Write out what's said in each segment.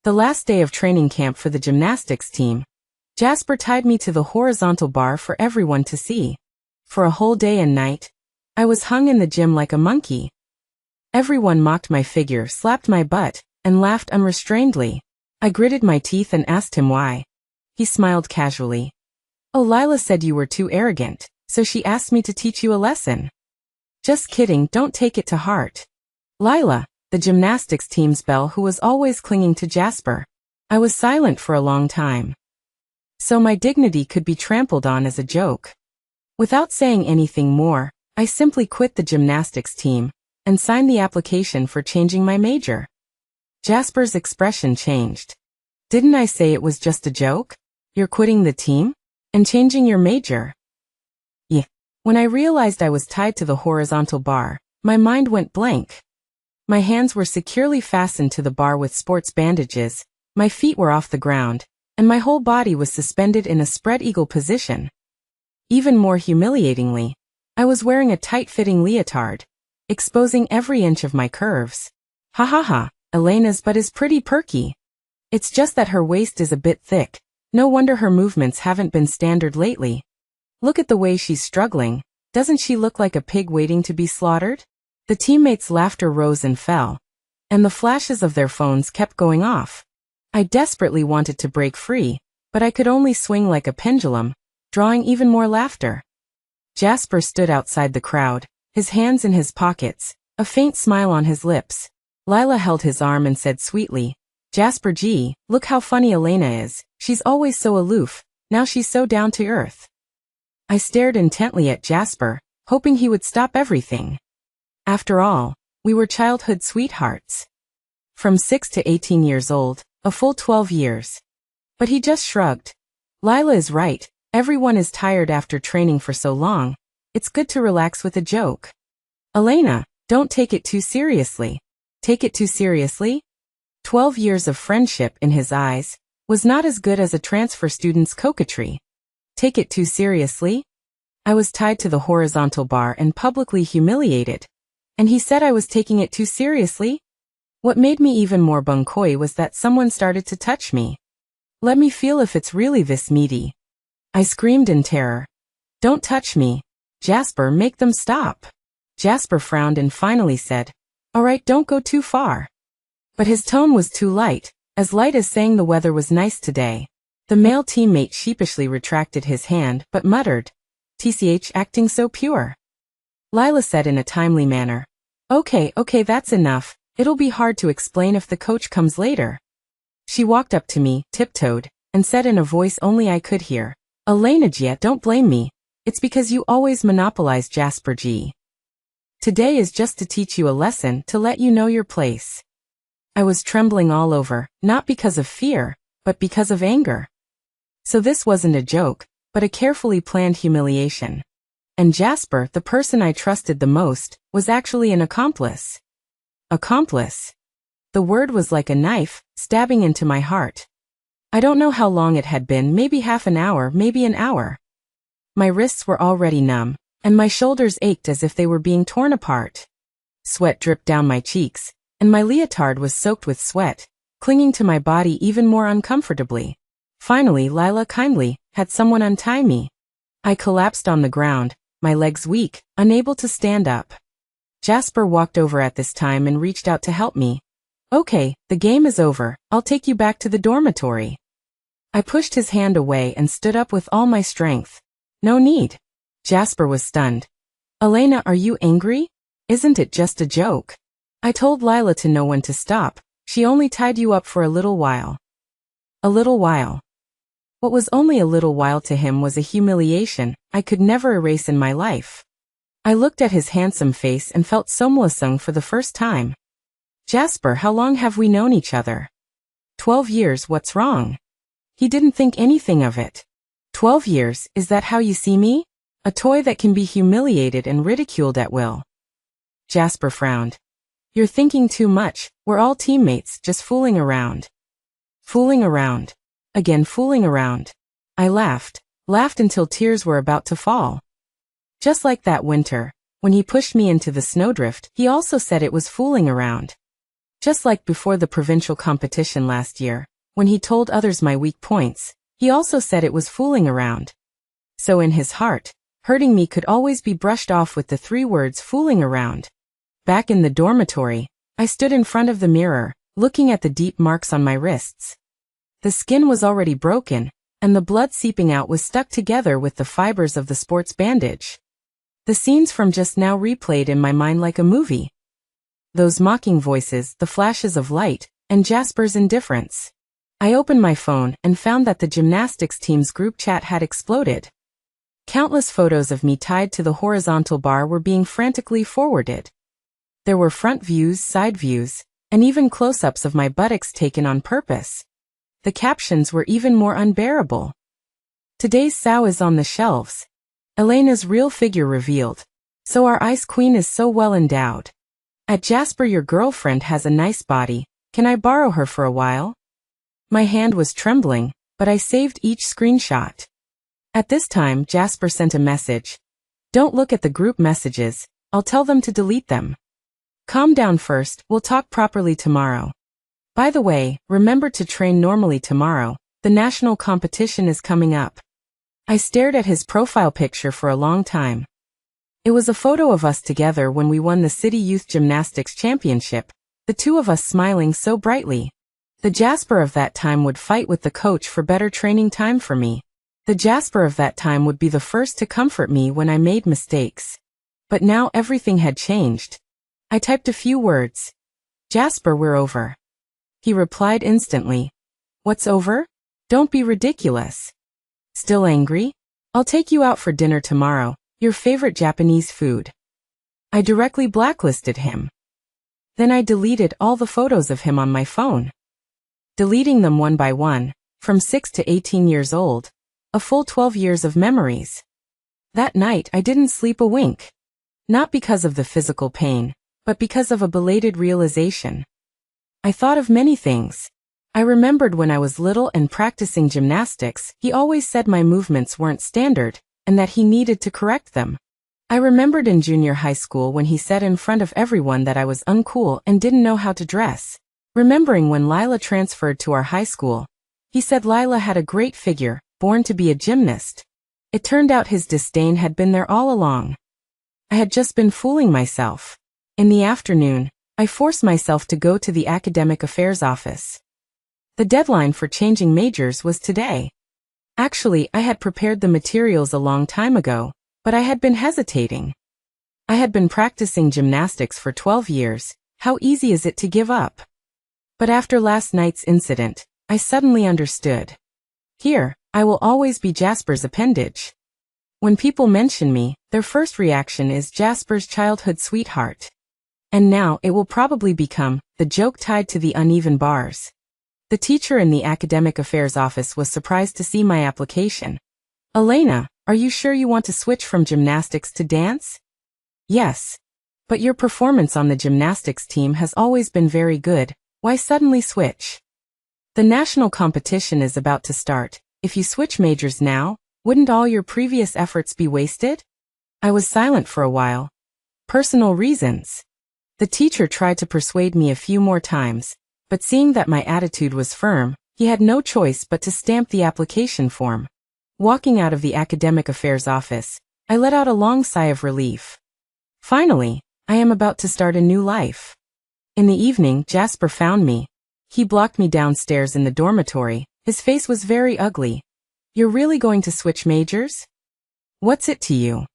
The last day of training camp for the gymnastics team. Jasper tied me to the horizontal bar for everyone to see. For a whole day and night, I was hung in the gym like a monkey. Everyone mocked my figure, slapped my butt, and laughed unrestrainedly. I gritted my teeth and asked him why. He smiled casually. Oh, Lila said you were too arrogant, so she asked me to teach you a lesson. Just kidding, don't take it to heart. Lila, the gymnastics team's belle who was always clinging to Jasper. I was silent for a long time. So my dignity could be trampled on as a joke. Without saying anything more, I simply quit the gymnastics team and signed the application for changing my major. Jasper's expression changed. Didn't I say it was just a joke? You're quitting the team? And changing your major? Yeah. When I realized I was tied to the horizontal bar, my mind went blank. My hands were securely fastened to the bar with sports bandages, my feet were off the ground, and my whole body was suspended in a spread eagle position. Even more humiliatingly, I was wearing a tight-fitting leotard, exposing every inch of my curves. Ha ha ha, Elena's butt is pretty perky. It's just that her waist is a bit thick. No wonder her movements haven't been standard lately. Look at the way she's struggling. Doesn't she look like a pig waiting to be slaughtered? The teammates' laughter rose and fell, and the flashes of their phones kept going off. I desperately wanted to break free, but I could only swing like a pendulum, drawing even more laughter. Jasper stood outside the crowd, his hands in his pockets, a faint smile on his lips. Lila held his arm and said sweetly, Jasper G, look how funny Elena is. She's always so aloof, now she's so down to earth. I stared intently at Jasper, hoping he would stop everything. After all, we were childhood sweethearts. From 6 to 18 years old, a full 12 years. But he just shrugged. Lila is right, everyone is tired after training for so long. It's good to relax with a joke. Elena, don't take it too seriously. Take it too seriously? 12 years of friendship in his eyes was not as good as a transfer student's coquetry. Take it too seriously? I was tied to the horizontal bar and publicly humiliated. And he said I was taking it too seriously? What made me even more buncoy was that someone started to touch me. Let me feel if it's really this meaty. I screamed in terror. Don't touch me. Jasper, make them stop. Jasper frowned and finally said, all right, don't go too far. But his tone was too light as saying the weather was nice today. The male teammate sheepishly retracted his hand but muttered, TCH acting so pure. Lila said in a timely manner, okay, that's enough. It'll be hard to explain if the coach comes later. She walked up to me, tiptoed, and said in a voice only I could hear, Elena G, don't blame me. It's because you always monopolize Jasper G. Today is just to teach you a lesson, to let you know your place. I was trembling all over, not because of fear, but because of anger. So this wasn't a joke, but a carefully planned humiliation. And Jasper, the person I trusted the most, was actually an accomplice. Accomplice. The word was like a knife, stabbing into my heart. I don't know how long it had been, maybe half an hour, maybe an hour. My wrists were already numb, and my shoulders ached as if they were being torn apart. Sweat dripped down my cheeks, and my leotard was soaked with sweat, clinging to my body even more uncomfortably. Finally, Lila kindly had someone untie me. I collapsed on the ground, my legs weak, unable to stand up. Jasper walked over at this time and reached out to help me. Okay, the game is over, I'll take you back to the dormitory. I pushed his hand away and stood up with all my strength. No need. Jasper was stunned. Elena, are you angry? Isn't it just a joke? I told Lila to know when to stop. She only tied you up for a little while. A little while. What was only a little while to him was a humiliation I could never erase in my life. I looked at his handsome face and felt somlasung for the first time. Jasper, how long have we known each other? 12 years, what's wrong? He didn't think anything of it. 12 years, is that how you see me? A toy that can be humiliated and ridiculed at will. Jasper frowned. You're thinking too much, we're all teammates, just fooling around. Fooling around. Again fooling around. I laughed until tears were about to fall. Just like that winter, when he pushed me into the snowdrift, he also said it was fooling around. Just like before the provincial competition last year, when he told others my weak points, he also said it was fooling around. So in his heart, hurting me could always be brushed off with the 3 words fooling around. Back in the dormitory, I stood in front of the mirror, looking at the deep marks on my wrists. The skin was already broken, and the blood seeping out was stuck together with the fibers of the sports bandage. The scenes from just now replayed in my mind like a movie. Those mocking voices, the flashes of light, and Jasper's indifference. I opened my phone and found that the gymnastics team's group chat had exploded. Countless photos of me tied to the horizontal bar were being frantically forwarded. There were front views, side views, and even close-ups of my buttocks taken on purpose. The captions were even more unbearable. Today's sow is on the shelves. Elena's real figure revealed. So our ice queen is so well endowed. At Jasper, your girlfriend has a nice body. Can I borrow her for a while? My hand was trembling, but I saved each screenshot. At this time, Jasper sent a message. Don't look at the group messages. I'll tell them to delete them. Calm down first, we'll talk properly tomorrow. By the way, remember to train normally tomorrow. The national competition is coming up. I stared at his profile picture for a long time. It was a photo of us together when we won the City Youth Gymnastics Championship, the 2 of us smiling so brightly. The Jasper of that time would fight with the coach for better training time for me. The Jasper of that time would be the first to comfort me when I made mistakes. But now everything had changed. I typed a few words. Jasper, we're over. He replied instantly. What's over? Don't be ridiculous. Still angry? I'll take you out for dinner tomorrow, your favorite Japanese food. I directly blacklisted him. Then I deleted all the photos of him on my phone. Deleting them one by one, from 6 to 18 years old, a full 12 years of memories. That night I didn't sleep a wink. Not because of the physical pain, but because of a belated realization. I thought of many things. I remembered when I was little and practicing gymnastics, he always said my movements weren't standard, and that he needed to correct them. I remembered in junior high school when he said in front of everyone that I was uncool and didn't know how to dress. Remembering when Lila transferred to our high school, he said Lila had a great figure, born to be a gymnast. It turned out his disdain had been there all along. I had just been fooling myself. In the afternoon, I forced myself to go to the academic affairs office. The deadline for changing majors was today. Actually, I had prepared the materials a long time ago, but I had been hesitating. I had been practicing gymnastics for 12 years. How easy is it to give up? But after last night's incident, I suddenly understood. Here, I will always be Jasper's appendage. When people mention me, their first reaction is Jasper's childhood sweetheart. And now it will probably become the joke tied to the uneven bars. The teacher in the academic affairs office was surprised to see my application. Elena, are you sure you want to switch from gymnastics to dance? Yes. But your performance on the gymnastics team has always been very good. Why suddenly switch? The national competition is about to start. If you switch majors now, wouldn't all your previous efforts be wasted? I was silent for a while. Personal reasons. The teacher tried to persuade me a few more times, but seeing that my attitude was firm, he had no choice but to stamp the application form. Walking out of the academic affairs office, I let out a long sigh of relief. Finally, I am about to start a new life. In the evening, Jasper found me. He blocked me downstairs in the dormitory. His face was very ugly. You're really going to switch majors? What's it to you?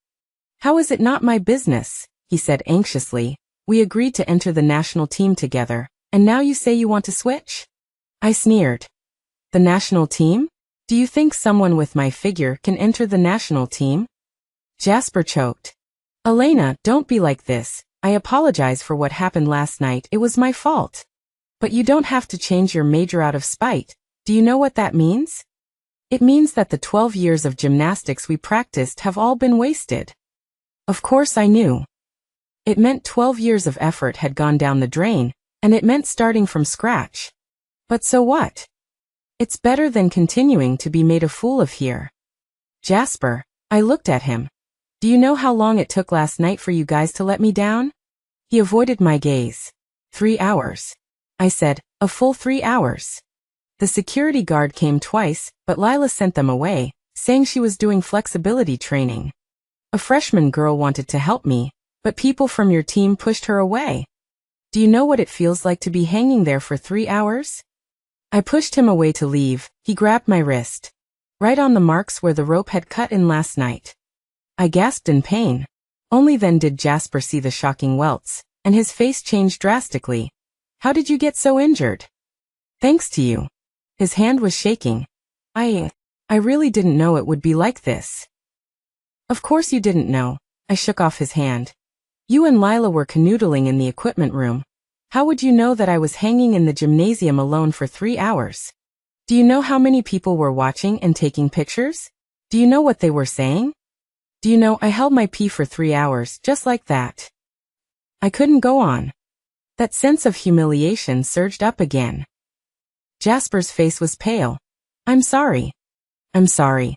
How is it not my business? He said anxiously. We agreed to enter the national team together, and now you say you want to switch? I sneered. The national team? Do you think someone with my figure can enter the national team? Jasper choked. Elena, don't be like this. I apologize for what happened last night. It was my fault. But you don't have to change your major out of spite. Do you know what that means? It means that the 12 years of gymnastics we practiced have all been wasted. Of course I knew. It meant 12 years of effort had gone down the drain, and it meant starting from scratch. But so what? It's better than continuing to be made a fool of here. Jasper, I looked at him. Do you know how long it took last night for you guys to let me down? He avoided my gaze. 3 hours. I said, a full 3 hours. The security guard came twice, but Lila sent them away, saying she was doing flexibility training. A freshman girl wanted to help me, but people from your team pushed her away. Do you know what it feels like to be hanging there for 3 hours? I pushed him away to leave. He grabbed my wrist. Right on the marks where the rope had cut in last night. I gasped in pain. Only then did Jasper see the shocking welts, and his face changed drastically. How did you get so injured? Thanks to you. His hand was shaking. I really didn't know it would be like this. Of course you didn't know. I shook off his hand. You and Lila were canoodling in the equipment room. How would you know that I was hanging in the gymnasium alone for 3 hours? Do you know how many people were watching and taking pictures? Do you know what they were saying? Do you know I held my pee for 3 hours just like that? I couldn't go on. That sense of humiliation surged up again. Jasper's face was pale. I'm sorry. I'm sorry.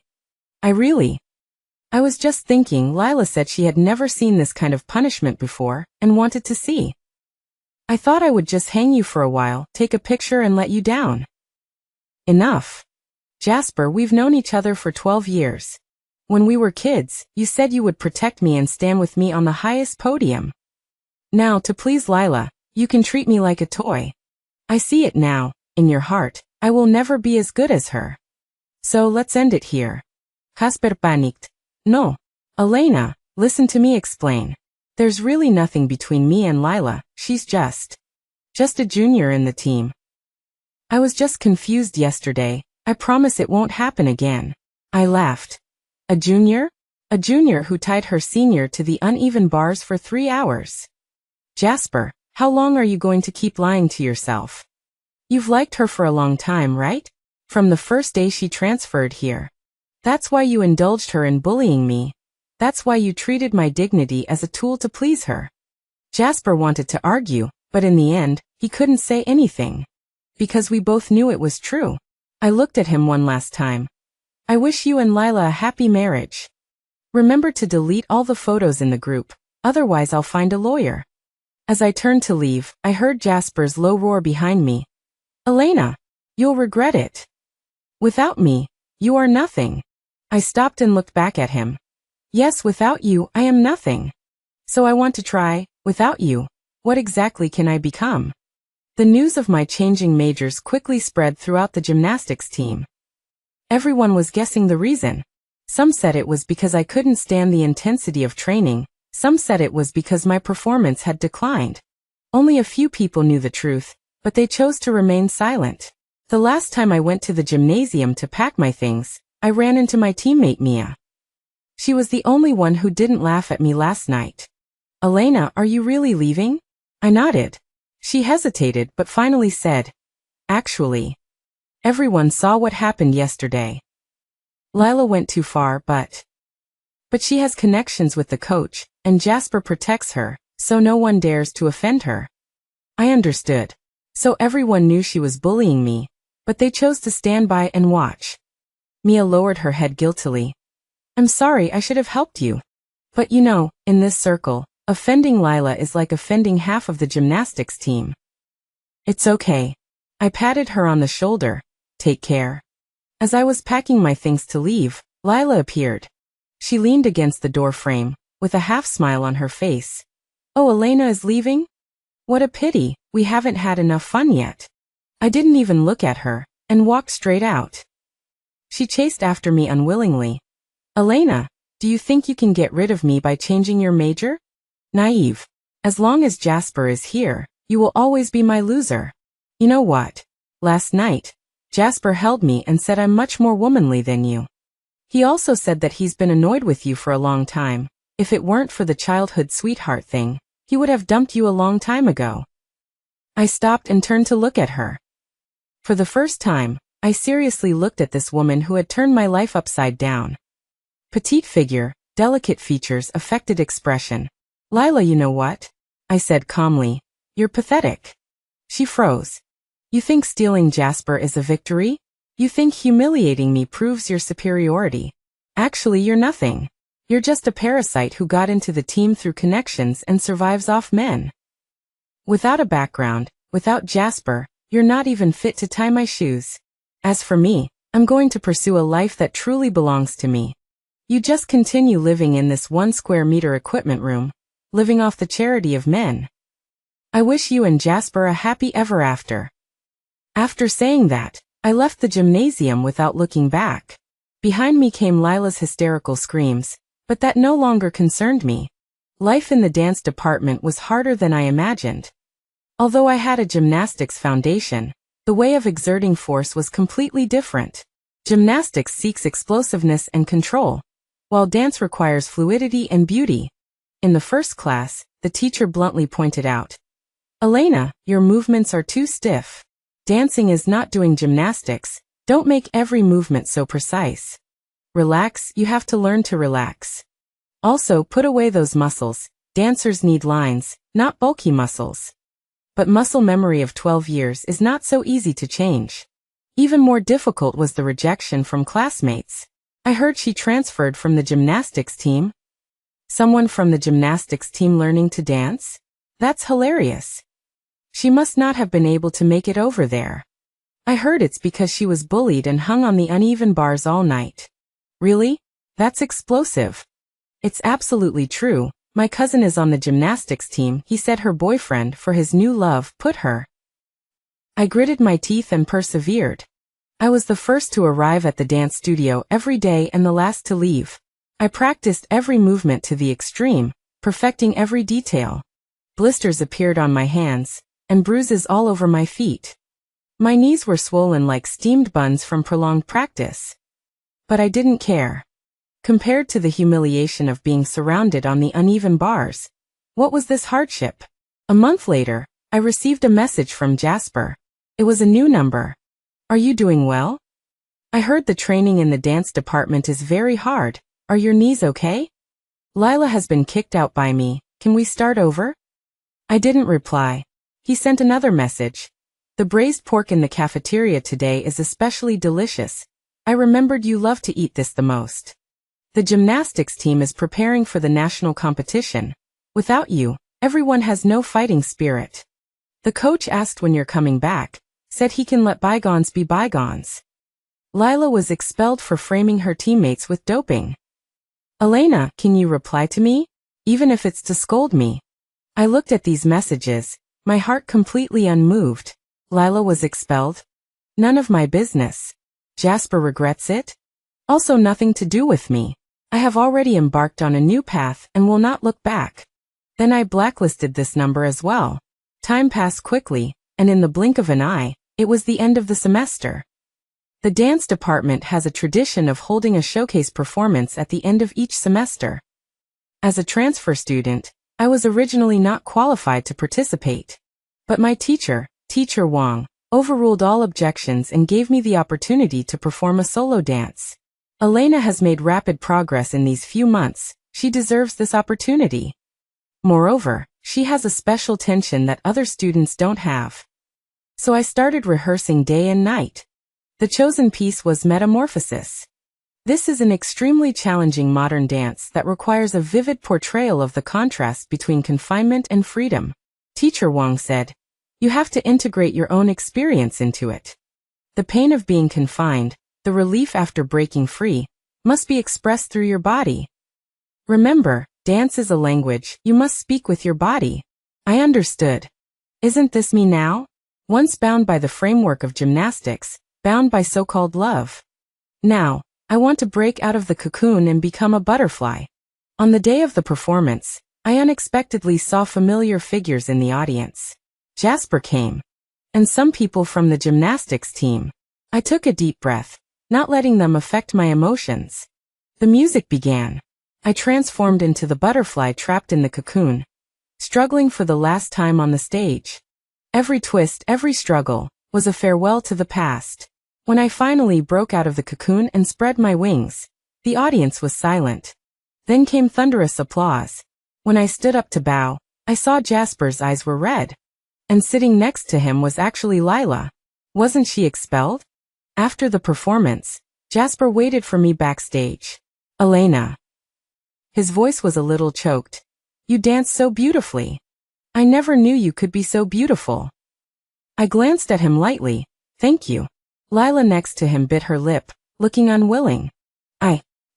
I was just thinking Lila said she had never seen this kind of punishment before and wanted to see. I thought I would just hang you for a while, take a picture and let you down. Enough. Jasper, we've known each other for 12 years. When we were kids, you said you would protect me and stand with me on the highest podium. Now, to please Lila, you can treat me like a toy. I see it now, in your heart, I will never be as good as her. So let's end it here. Jasper panicked. No. Elena, listen to me explain. There's really nothing between me and Lila, she's just a junior in the team. I was just confused yesterday, I promise it won't happen again. I laughed. A junior? A junior who tied her senior to the uneven bars for 3 hours. Jasper, how long are you going to keep lying to yourself? You've liked her for a long time, right? From the first day she transferred here. That's why you indulged her in bullying me. That's why you treated my dignity as a tool to please her. Jasper wanted to argue, but in the end, he couldn't say anything. Because we both knew it was true. I looked at him one last time. I wish you and Lila a happy marriage. Remember to delete all the photos in the group, otherwise I'll find a lawyer. As I turned to leave, I heard Jasper's low roar behind me. Elena, you'll regret it. Without me, you are nothing. I stopped and looked back at him. Yes, without you, I am nothing. So I want to try, without you, what exactly can I become? The news of my changing majors quickly spread throughout the gymnastics team. Everyone was guessing the reason. Some said it was because I couldn't stand the intensity of training, some said it was because my performance had declined. Only a few people knew the truth, but they chose to remain silent. The last time I went to the gymnasium to pack my things, I ran into my teammate Mia. She was the only one who didn't laugh at me last night. Elena, are you really leaving? I nodded. She hesitated but finally said, actually. Everyone saw what happened yesterday. Lila went too far but she has connections with the coach, and Jasper protects her, so no one dares to offend her. I understood. So everyone knew she was bullying me, but they chose to stand by and watch. Mia lowered her head guiltily. I'm sorry, I should have helped you. But you know, in this circle, offending Lila is like offending half of the gymnastics team. It's okay. I patted her on the shoulder. Take care. As I was packing my things to leave, Lila appeared. She leaned against the door frame, with a half smile on her face. Oh, Elena is leaving? What a pity, we haven't had enough fun yet. I didn't even look at her, and walked straight out. She chased after me unwillingly. Elena, do you think you can get rid of me by changing your major? Naive. As long as Jasper is here, you will always be my loser. You know what? Last night, Jasper held me and said I'm much more womanly than you. He also said that he's been annoyed with you for a long time. If it weren't for the childhood sweetheart thing, he would have dumped you a long time ago. I stopped and turned to look at her. For the first time, I seriously looked at this woman who had turned my life upside down. Petite figure, delicate features, affected expression. Lila, you know what? I said calmly. You're pathetic. She froze. You think stealing Jasper is a victory? You think humiliating me proves your superiority? Actually, you're nothing. You're just a parasite who got into the team through connections and survives off men. Without a background, Without Jasper, you're not even fit to tie my shoes. As for me, I'm going to pursue a life that truly belongs to me. You just continue living in this 1 square meter equipment room, living off the charity of men. I wish you and Jasper a happy ever after. After saying that, I left the gymnasium without looking back. Behind me came Lila's hysterical screams, but that no longer concerned me. Life in the dance department was harder than I imagined. Although I had a gymnastics foundation, the way of exerting force was completely different. Gymnastics seeks explosiveness and control, while dance requires fluidity and beauty. In the first class, the teacher bluntly pointed out, "Elena, your movements are too stiff. Dancing is not doing gymnastics. Don't make every movement so precise. Relax, you have to learn to relax. Also, put away those muscles. Dancers need lines, not bulky muscles." But muscle memory of 12 years is not so easy to change. Even more difficult was the rejection from classmates. I heard she transferred from the gymnastics team. Someone from the gymnastics team learning to dance? That's hilarious. She must not have been able to make it over there. I heard it's because she was bullied and hung on the uneven bars all night. Really? That's explosive. It's absolutely true. My cousin is on the gymnastics team. He said her boyfriend, for his new love, put her. I gritted my teeth and persevered. I was the first to arrive at the dance studio every day and the last to leave. I practiced every movement to the extreme, perfecting every detail. Blisters appeared on my hands, and bruises all over my feet. My knees were swollen like steamed buns from prolonged practice. But I didn't care. Compared to the humiliation of being surrounded on the uneven bars, what was this hardship? A month later, I received a message from Jasper. It was a new number. "Are you doing well? I heard the training in the dance department is very hard. Are your knees okay? Lila has been kicked out by me. Can we start over?" I didn't reply. He sent another message. "The braised pork in the cafeteria today is especially delicious. I remembered you love to eat this the most. The gymnastics team is preparing for the national competition. Without you, everyone has no fighting spirit. The coach asked when you're coming back, said he can let bygones be bygones." Lila was expelled for framing her teammates with doping. "Elena, can you reply to me? Even if it's to scold me." I looked at these messages, my heart completely unmoved. Lila was expelled? None of my business. Jasper regrets it? Also nothing to do with me. I have already embarked on a new path and will not look back. Then I blacklisted this number as well. Time passed quickly, and in the blink of an eye, it was the end of the semester. The dance department has a tradition of holding a showcase performance at the end of each semester. As a transfer student, I was originally not qualified to participate. But my teacher, Teacher Wang, overruled all objections and gave me the opportunity to perform a solo dance. Elena has made rapid progress in these few months. She deserves this opportunity. Moreover, she has a special attention that other students don't have. So I started rehearsing day and night. The chosen piece was Metamorphosis. This is an extremely challenging modern dance that requires a vivid portrayal of the contrast between confinement and freedom. Teacher Wang said, "You have to integrate your own experience into it. The pain of being confined, the relief after breaking free, must be expressed through your body. Remember, dance is a language, you must speak with your body." I understood. Isn't this me now? Once bound by the framework of gymnastics, bound by so-called love. Now, I want to break out of the cocoon and become a butterfly. On the day of the performance, I unexpectedly saw familiar figures in the audience. Jasper came. And some people from the gymnastics team. I took a deep breath, not letting them affect my emotions. The music began. I transformed into the butterfly trapped in the cocoon, struggling for the last time on the stage. Every twist, every struggle, was a farewell to the past. When I finally broke out of the cocoon and spread my wings, the audience was silent. Then came thunderous applause. When I stood up to bow, I saw Jasper's eyes were red. And sitting next to him was actually Lila. Wasn't she expelled? After the performance, Jasper waited for me backstage. "Elena." His voice was a little choked. "You danced so beautifully. I never knew you could be so beautiful." I glanced at him lightly. Thank you. Lila next to him bit her lip, looking unwilling.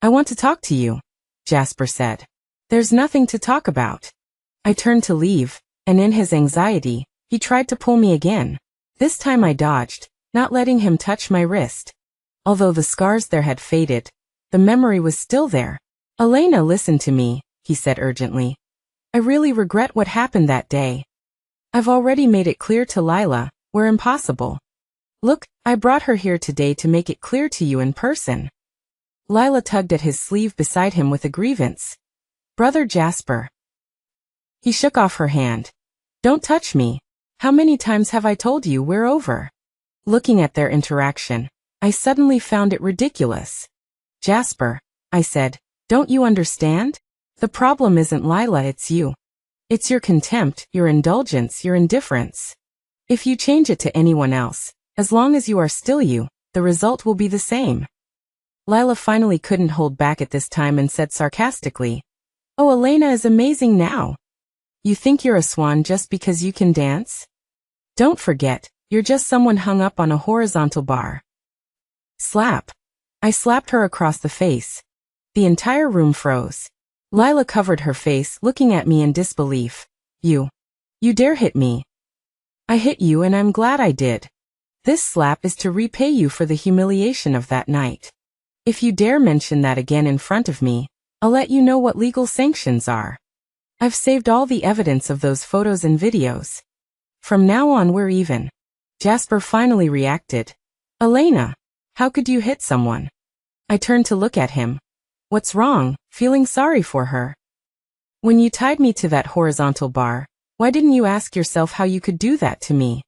I want to talk to you, Jasper said. There's nothing to talk about. I turned to leave, and in his anxiety, he tried to pull me again. This time I dodged, not letting him touch my wrist. Although the scars there had faded, the memory was still there. Elena, listen to me, he said urgently. I really regret what happened that day. I've already made it clear to Lila, we're impossible. Look, I brought her here today to make it clear to you in person. Lila tugged at his sleeve beside him with a grievance. Brother Jasper. He shook off her hand. Don't touch me. How many times have I told you we're over? Looking at their interaction, I suddenly found it ridiculous. Jasper, I said, don't you understand? The problem isn't Lila, it's you. It's your contempt, your indulgence, your indifference. If you change it to anyone else, as long as you are still you, the result will be the same. Lila finally couldn't hold back at this time and said sarcastically, Oh, Elena is amazing now. You think you're a swan just because you can dance? Don't forget, you're just someone hung up on a horizontal bar. Slap. I slapped her across the face. The entire room froze. Lila covered her face, looking at me in disbelief. You dare hit me. I hit you and I'm glad I did. This slap is to repay you for the humiliation of that night. If you dare mention that again in front of me, I'll let you know what legal sanctions are. I've saved all the evidence of those photos and videos. From now on we're even. Jasper finally reacted. Elena, how could you hit someone? I turned to look at him. What's wrong? Feeling sorry for her. When you tied me to that horizontal bar, why didn't you ask yourself how you could do that to me?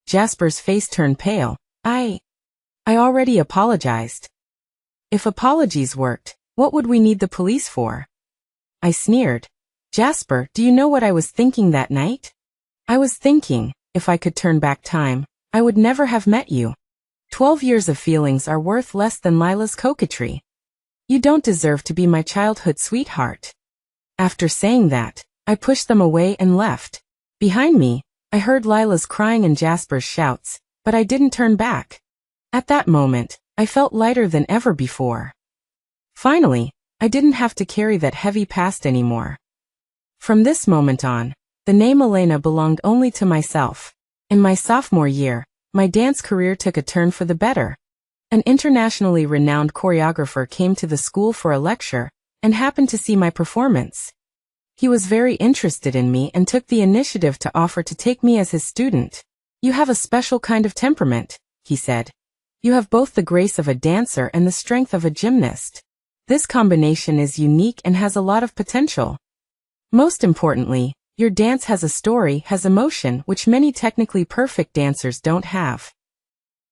Jasper's face turned pale. I already apologized. If apologies worked, what would we need the police for? I sneered. Jasper, do you know what I was thinking that night? I was thinking, if I could turn back time, I would never have met you. 12 years of feelings are worth less than Lila's coquetry. You don't deserve to be my childhood sweetheart. After saying that, I pushed them away and left. Behind me, I heard Lila's crying and Jasper's shouts, but I didn't turn back. At that moment, I felt lighter than ever before. Finally, I didn't have to carry that heavy past anymore. From this moment on, the name Elena belonged only to myself. In my sophomore year, my dance career took a turn for the better. An internationally renowned choreographer came to the school for a lecture and happened to see my performance. He was very interested in me and took the initiative to offer to take me as his student. You have a special kind of temperament, he said. You have both the grace of a dancer and the strength of a gymnast. This combination is unique and has a lot of potential. Most importantly, your dance has a story, has emotion, which many technically perfect dancers don't have.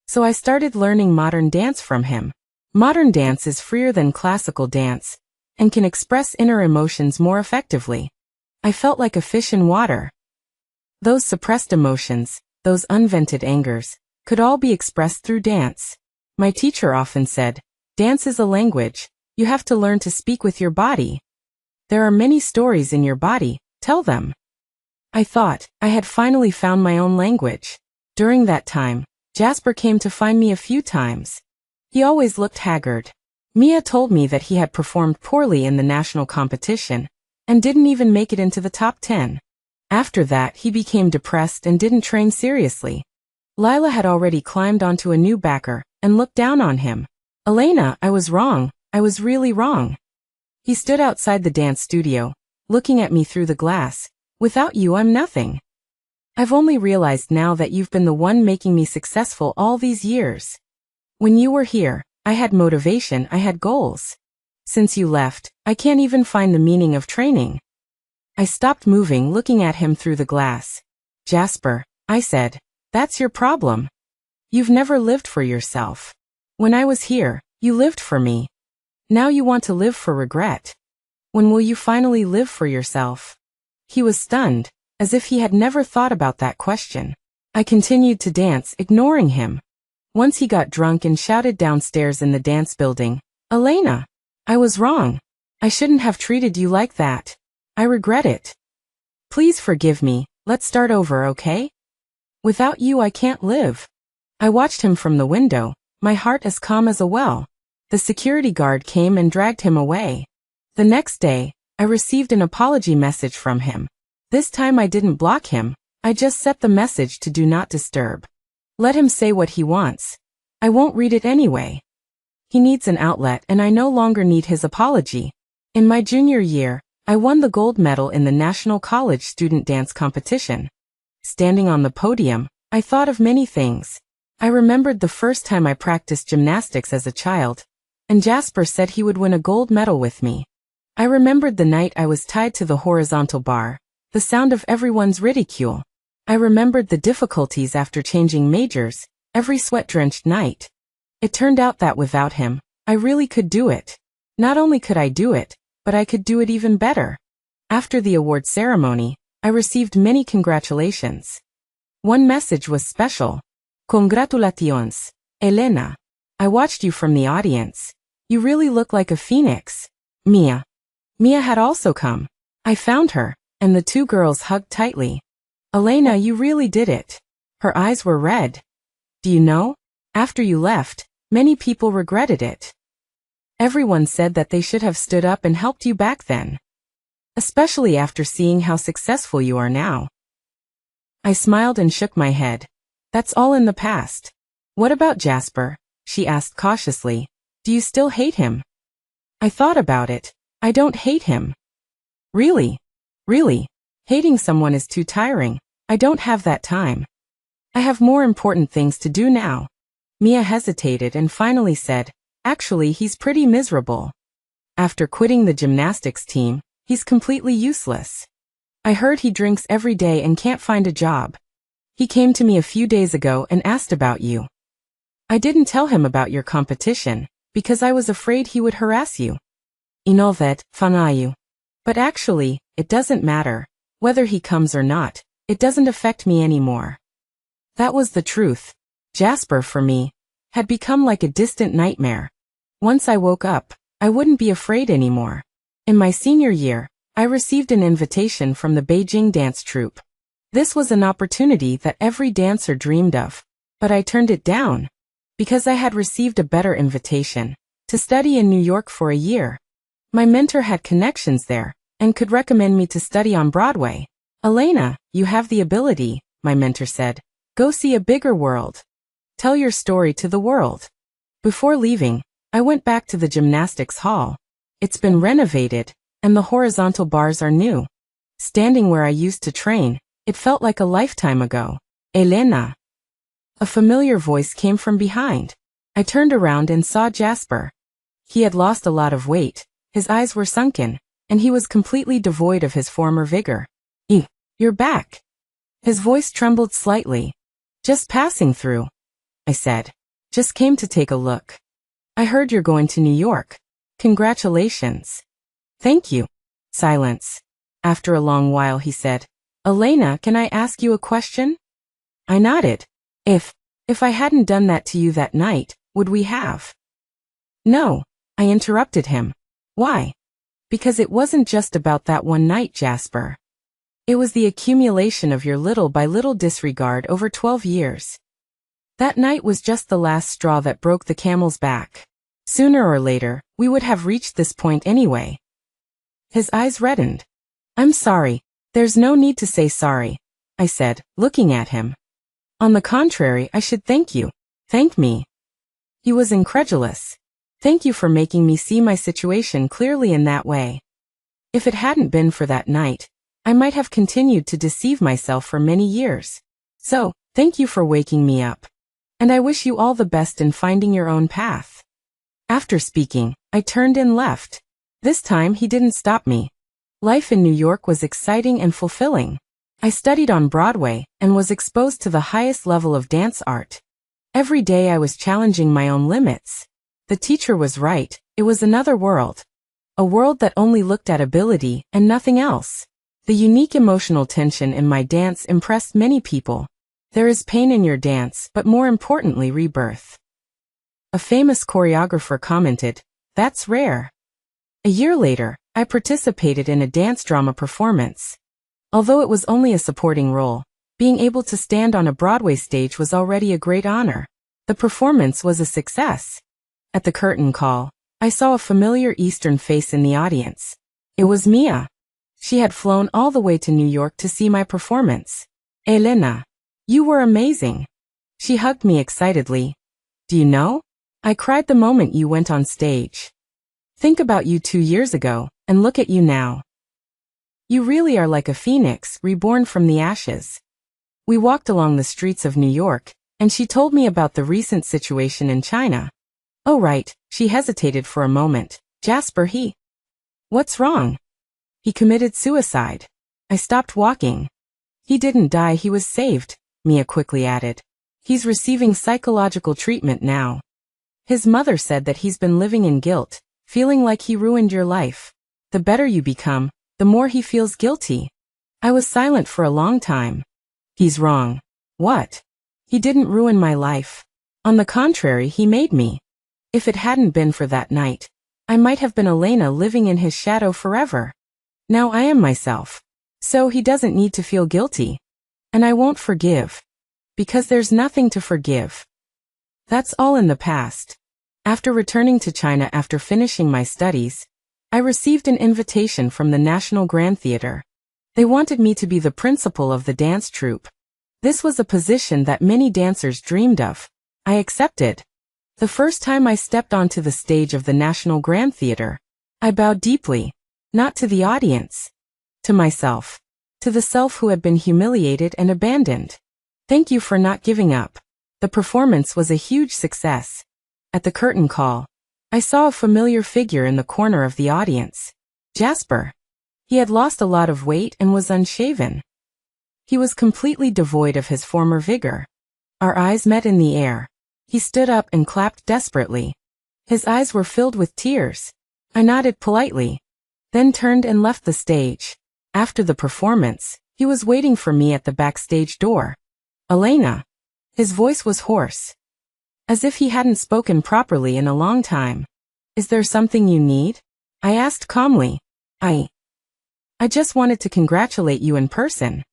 So I started learning modern dance from him. Modern dance is freer than classical dance and can express inner emotions more effectively. I felt like a fish in water. Those suppressed emotions, those unvented angers, could all be expressed through dance. My teacher often said, dance is a language, you have to learn to speak with your body. There are many stories in your body, tell them. I thought, I had finally found my own language. During that time, Jasper came to find me a few times. He always looked haggard. Mia told me that he had performed poorly in the national competition, and didn't even make it into the top 10. After that he became depressed and didn't train seriously. Lila had already climbed onto a new backer, and looked down on him. Elena, I was wrong, I was really wrong. He stood outside the dance studio, looking at me through the glass. Without you I'm nothing. I've only realized now that you've been the one making me successful all these years. When you were here, I had motivation, I had goals. Since you left, I can't even find the meaning of training. I stopped moving, looking at him through the glass. Jasper, I said, that's your problem. You've never lived for yourself. When I was here, you lived for me. Now you want to live for regret. When will you finally live for yourself? He was stunned, as if he had never thought about that question. I continued to dance, ignoring him. Once he got drunk and shouted downstairs in the dance building, Elena, I was wrong. I shouldn't have treated you like that. I regret it. Please forgive me, let's start over, okay? Without you I can't live. I watched him from the window, my heart as calm as a well. The security guard came and dragged him away. The next day, I received an apology message from him. This time I didn't block him, I just set the message to do not disturb. Let him say what he wants. I won't read it anyway. He needs an outlet and I no longer need his apology. In my junior year, I won the gold medal in the National College Student Dance Competition. Standing on the podium, I thought of many things. I remembered the first time I practiced gymnastics as a child, and Jasper said he would win a gold medal with me. I remembered the night I was tied to the horizontal bar, the sound of everyone's ridicule. I remembered the difficulties after changing majors, every sweat-drenched night. It turned out that without him, I really could do it. Not only could I do it, but I could do it even better. After the award ceremony, I received many congratulations. One message was special. Congratulations, Elena. I watched you from the audience. You really look like a phoenix. Mia. Mia had also come. I found her, and the two girls hugged tightly. Elena, you really did it. Her eyes were red. Do you know? After you left, many people regretted it. Everyone said that they should have stood up and helped you back then. Especially after seeing how successful you are now. I smiled and shook my head. That's all in the past. What about Jasper? She asked cautiously. Do you still hate him? I thought about it. I don't hate him. Really? Really? Hating someone is too tiring. I don't have that time. I have more important things to do now. Mia hesitated and finally said, actually, he's pretty miserable. After quitting the gymnastics team, he's completely useless. I heard he drinks every day and can't find a job. He came to me a few days ago and asked about you. I didn't tell him about your competition, because I was afraid he would harass you. Inolvet, fanayu. But actually, it doesn't matter. Whether he comes or not, it doesn't affect me anymore. That was the truth. Jasper, for me, had become like a distant nightmare. Once I woke up, I wouldn't be afraid anymore. In my senior year, I received an invitation from the Beijing dance troupe. This was an opportunity that every dancer dreamed of, but I turned it down, because I had received a better invitation, to study in New York for a year. My mentor had connections there, and could recommend me to study on Broadway. Elena, you have the ability, my mentor said. Go see a bigger world. Tell your story to the world. Before leaving, I went back to the gymnastics hall. It's been renovated, and the horizontal bars are new. Standing where I used to train, it felt like a lifetime ago. Elena. A familiar voice came from behind. I turned around and saw Jasper. He had lost a lot of weight, his eyes were sunken, and he was completely devoid of his former vigor. You're back. His voice trembled slightly. Just passing through, I said. Just came to take a look. I heard you're going to New York. Congratulations. Thank you. Silence. After a long while he said, Elena, can I ask you a question? I nodded. If I hadn't done that to you that night, would we have? No, I interrupted him. Why? Because it wasn't just about that one night, Jasper. It was the accumulation of your little by little disregard over 12 years. That night was just the last straw that broke the camel's back. Sooner or later, we would have reached this point anyway. His eyes reddened. I'm sorry. There's no need to say sorry, I said, looking at him. On the contrary, I should thank you. Thank me. He was incredulous. Thank you for making me see my situation clearly in that way. If it hadn't been for that night, I might have continued to deceive myself for many years. So, thank you for waking me up. And I wish you all the best in finding your own path. After speaking, I turned and left. This time he didn't stop me. Life in New York was exciting and fulfilling. I studied on Broadway and was exposed to the highest level of dance art. Every day I was challenging my own limits. The teacher was right, it was another world. A world that only looked at ability and nothing else. The unique emotional tension in my dance impressed many people. There is pain in your dance, but more importantly, rebirth. A famous choreographer commented, "That's rare." A year later, I participated in a dance drama performance. Although it was only a supporting role, Being able to stand on a Broadway stage was already a great honor. The performance was a success. At the curtain call, I saw a familiar Eastern face in the audience. It was Mia. She had flown all the way to New York to see my performance. Elena, you were amazing. She hugged me excitedly. Do you know? I cried the moment you went on stage. Think about you 2 years ago, and look at you now. You really are like a phoenix, reborn from the ashes. We walked along the streets of New York, and she told me about the recent situation in China. Oh right, she hesitated for a moment. Jasper, What's wrong? He committed suicide. I stopped walking. He didn't die, he was saved, Mia quickly added. He's receiving psychological treatment now. His mother said that he's been living in guilt, feeling like he ruined your life. The better you become, the more he feels guilty. I was silent for a long time. He's wrong. What? He didn't ruin my life. On the contrary, he made me. If it hadn't been for that night, I might have been Elena living in his shadow forever. Now I am myself. So he doesn't need to feel guilty. And I won't forgive. Because there's nothing to forgive. That's all in the past. After returning to China after finishing my studies, I received an invitation from the National Grand Theater. They wanted me to be the principal of the dance troupe. This was a position that many dancers dreamed of. I accepted. The first time I stepped onto the stage of the National Grand Theater, I bowed deeply, not to the audience, to myself, to the self who had been humiliated and abandoned. Thank you for not giving up. The performance was a huge success. At the curtain call, I saw a familiar figure in the corner of the audience. Jasper. He had lost a lot of weight and was unshaven. He was completely devoid of his former vigor. Our eyes met in the air. He stood up and clapped desperately. His eyes were filled with tears. I nodded politely, then turned and left the stage. After the performance, he was waiting for me at the backstage door. Elena. His voice was hoarse, as if he hadn't spoken properly in a long time. Is there something you need? I asked calmly. I just wanted to congratulate you in person.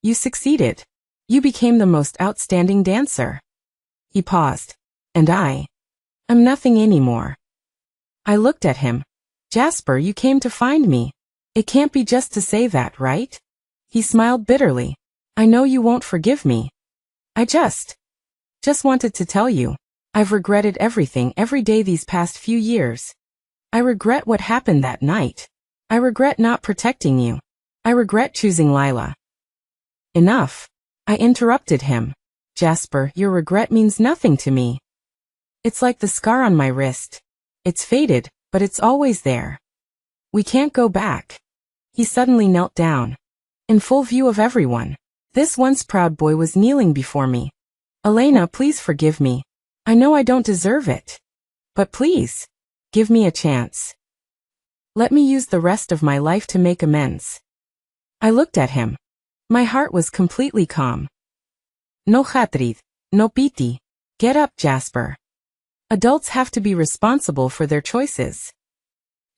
You succeeded. You became the most outstanding dancer. He paused. And I'm nothing anymore. I looked at him. Jasper, you came to find me. It can't be just to say that, right? He smiled bitterly. I know you won't forgive me. I just wanted to tell you. I've regretted everything every day these past few years. I regret what happened that night. I regret not protecting you. I regret choosing Lila. Enough. I interrupted him. Jasper, your regret means nothing to me. It's like the scar on my wrist. It's faded, but it's always there. We can't go back. He suddenly knelt down. In full view of everyone. This once proud boy was kneeling before me. Elena, please forgive me. I know I don't deserve it. But please, give me a chance. Let me use the rest of my life to make amends. I looked at him. My heart was completely calm. No hatred, no pity. Get up, Jasper. Adults have to be responsible for their choices.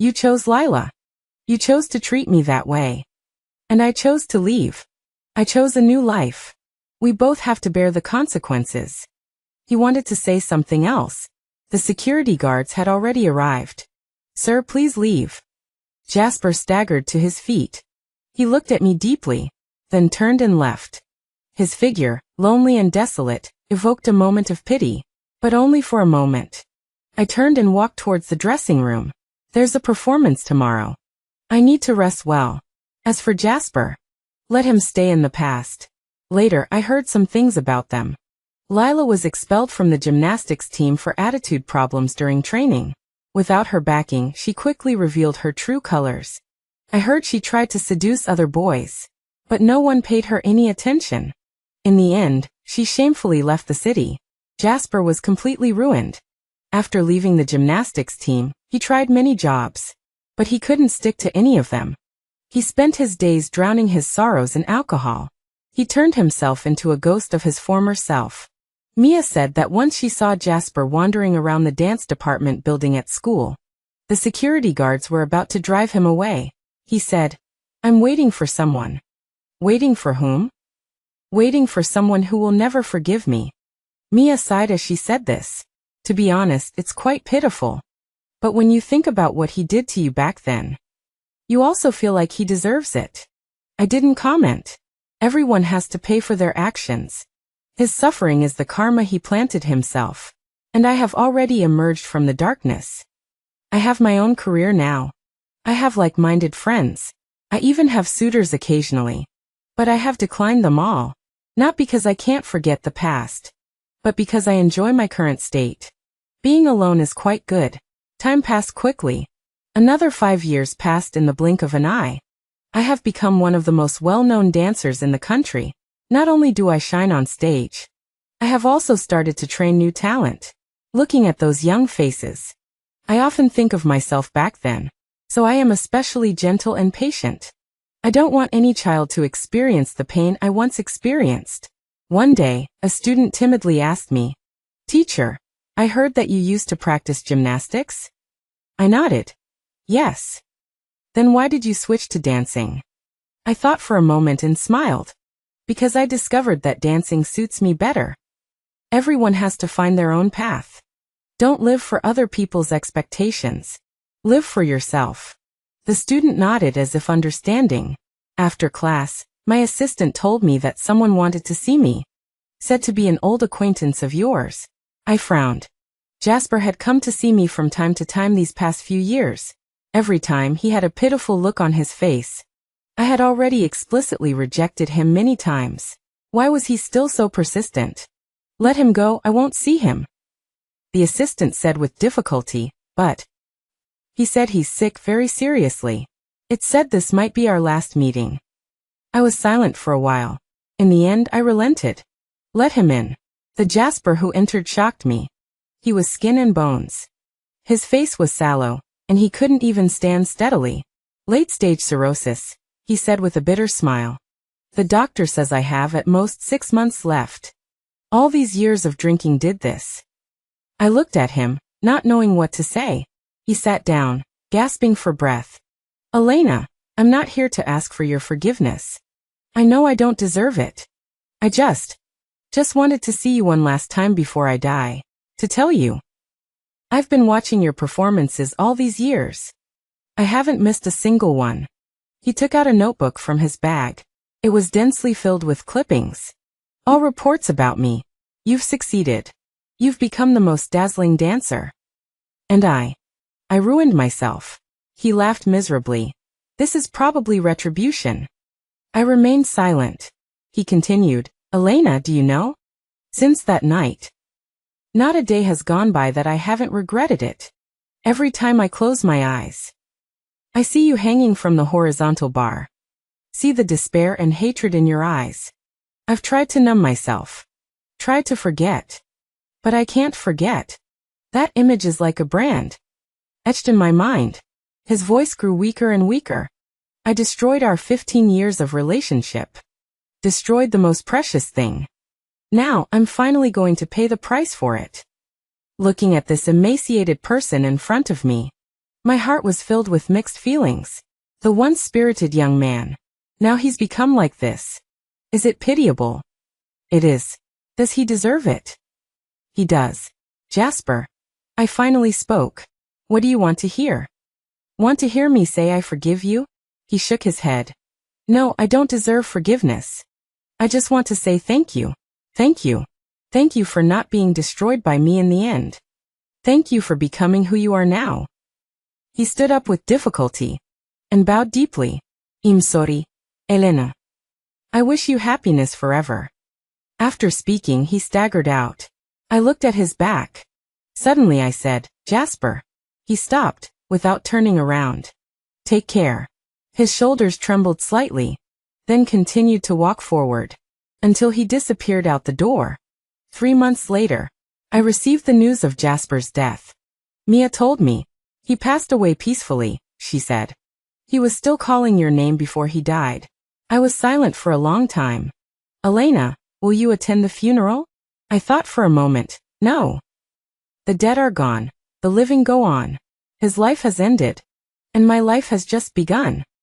You chose Lila. You chose to treat me that way. And I chose to leave. I chose a new life. We both have to bear the consequences. He wanted to say something else. The security guards had already arrived. Sir, please leave. Jasper staggered to his feet. He looked at me deeply, then turned and left. His figure, lonely and desolate, evoked a moment of pity, but only for a moment. I turned and walked towards the dressing room. There's a performance tomorrow. I need to rest well. As for Jasper, let him stay in the past. Later, I heard some things about them. Lila was expelled from the gymnastics team for attitude problems during training. Without her backing, she quickly revealed her true colors. I heard she tried to seduce other boys, but no one paid her any attention. In the end, she shamefully left the city. Jasper was completely ruined. After leaving the gymnastics team, he tried many jobs, but he couldn't stick to any of them. He spent his days drowning his sorrows in alcohol. He turned himself into a ghost of his former self. Mia said that once she saw Jasper wandering around the dance department building at school. The security guards were about to drive him away. He said, I'm waiting for someone. Waiting for whom? waiting for someone who will never forgive me. Mia sighed as she said this. To be honest, it's quite pitiful. But when you think about what he did to you back then, you also feel like he deserves it. I didn't comment. Everyone has to pay for their actions. His suffering is the karma he planted himself. And I have already emerged from the darkness. I have my own career now. I have like-minded friends. I even have suitors occasionally. But I have declined them all. Not because I can't forget the past, but because I enjoy my current state. Being alone is quite good. Time passed quickly. Another 5 years passed in the blink of an eye. I have become one of the most well-known dancers in the country. Not only do I shine on stage, I have also started to train new talent. Looking at those young faces, I often think of myself back then. So I am especially gentle and patient. I don't want any child to experience the pain I once experienced. One day, a student timidly asked me, "Teacher, I heard that you used to practice gymnastics?" I nodded. Yes. Then why did you switch to dancing? I thought for a moment and smiled. Because I discovered that dancing suits me better. Everyone has to find their own path. Don't live for other people's expectations. Live for yourself. The student nodded as if understanding. After class, my assistant told me that someone wanted to see me. Said to be an old acquaintance of yours. I frowned. Jasper had come to see me from time to time these past few years. Every time he had a pitiful look on his face. I had already explicitly rejected him many times. Why was he still so persistent? Let him go, I won't see him. The assistant said with difficulty, but he said he's sick very seriously. It said this might be our last meeting. I was silent for a while. In the end, I relented. Let him in. The Jasper who entered shocked me. He was skin and bones. His face was sallow, and he couldn't even stand steadily. Late-stage cirrhosis, he said with a bitter smile. The doctor says I have at most 6 months left. All these years of drinking did this. I looked at him, not knowing what to say. He sat down, gasping for breath. Elena, I'm not here to ask for your forgiveness. I know I don't deserve it. I just wanted to see you one last time before I die. To tell you. I've been watching your performances all these years. I haven't missed a single one. He took out a notebook from his bag. It was densely filled with clippings. All reports about me. You've succeeded. You've become the most dazzling dancer. And I ruined myself. He laughed miserably. This is probably retribution. I remained silent. He continued, Elena, do you know? Since that night, not a day has gone by that I haven't regretted it. Every time I close my eyes, I see you hanging from the horizontal bar. See the despair and hatred in your eyes. I've tried to numb myself. Tried to forget. But I can't forget. That image is like a brand. Etched in my mind. His voice grew weaker and weaker. I destroyed our 15 years of relationship. Destroyed the most precious thing. Now, I'm finally going to pay the price for it. Looking at this emaciated person in front of me, my heart was filled with mixed feelings. The once spirited young man. Now he's become like this. Is it pitiable? It is. Does he deserve it? He does. Jasper. I finally spoke. What do you want to hear? Want to hear me say I forgive you? He shook his head. No, I don't deserve forgiveness. I just want to say thank you. Thank you. Thank you for not being destroyed by me in the end. Thank you for becoming who you are now. He stood up with difficulty and bowed deeply. I'm sorry, Elena. I wish you happiness forever. After speaking, he staggered out. I looked at his back. Suddenly I said, Jasper. He stopped, without turning around. Take care. His shoulders trembled slightly, then continued to walk forward, until he disappeared out the door. 3 months later, I received the news of Jasper's death. Mia told me. He passed away peacefully, she said. He was still calling your name before he died. I was silent for a long time. Elena, will you attend the funeral? I thought for a moment, no. The dead are gone, the living go on. His life has ended, and my life has just begun.